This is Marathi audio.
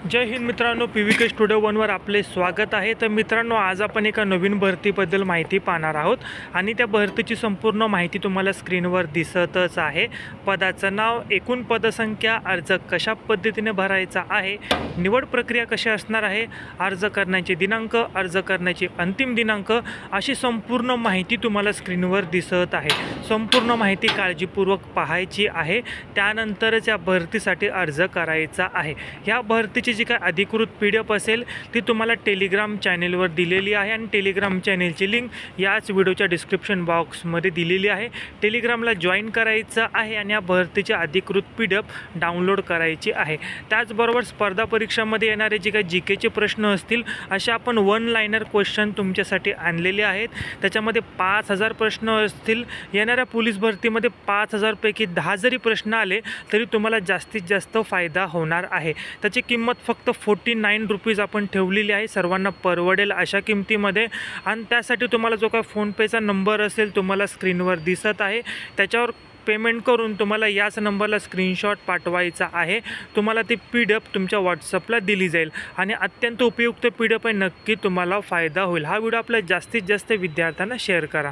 जय हिंद मित्रांनो, PVK स्टुडिओ वनवर आपले स्वागत आहे। तर मित्रांनो, आज आपण एका नवीन भरतीबद्दल माहिती पाहणार आहोत आणि त्या भरतीची संपूर्ण माहिती तुम्हाला स्क्रीनवर दिसतच आहे। पदाचं नाव, एकूण पदसंख्या, अर्ज कशा पद्धतीने भरायचा आहे, निवड प्रक्रिया कशी असणार आहे, अर्ज करण्याचे दिनांक, अर्ज करण्याची अंतिम दिनांक, अशी संपूर्ण माहिती तुम्हाला स्क्रीनवर दिसत आहे। संपूर्ण माहिती काळजीपूर्वक पाहायची आहे, त्यानंतरच या भरतीसाठी अर्ज करायचा आहे। या भरतीची जी काय अधिकृत PDF असेल ती तुम्हाला टेलिग्राम चॅनेलवर दिलेली आहे आणि टेलिग्राम चॅनेलची लिंक याच व्हिडिओच्या डिस्क्रिप्शन बॉक्समध्ये दिलेली आहे। टेलिग्रामला जॉईन करायचं आहे आणि या भरतीची अधिकृत PDF डाउनलोड करायची आहे। त्याचबरोबर स्पर्धा परीक्षांमध्ये येणारे जे काही GKचे प्रश्न असतील असे आपण वन लाइनर क्वेश्चन तुमच्यासाठी आणलेले आहेत। त्याच्यामध्ये 5000 प्रश्न असतील। येणाऱ्या पोलीस भरतीमध्ये 5000 पैकी 10 जरी प्रश्न आले तरी तुम्हाला जास्तीत जास्त फायदा होणार आहे। त्याची किंमत फक्त 49 रुपीज आपण ठेवलेली आहे, सर्वांना परवडेल अशा किमतीमध्ये। आणि त्यासाठी तुम्हाला जो काय फोनपेचा नंबर असेल तुम्हाला स्क्रीनवर दिसत आहे, त्याच्यावर पेमेंट करून तुम्हाला याच नंबरला स्क्रीनशॉट पाठवायचा आहे। तुम्हाला ती PDF तुमच्या व्हॉट्सअपला दिली जाईल आणि अत्यंत उपयुक्त PDF आहे, नक्की तुम्हाला फायदा होईल। हा व्हिडिओ आपल्या जास्तीत जास्त विद्यार्थ्यांना शेअर करा।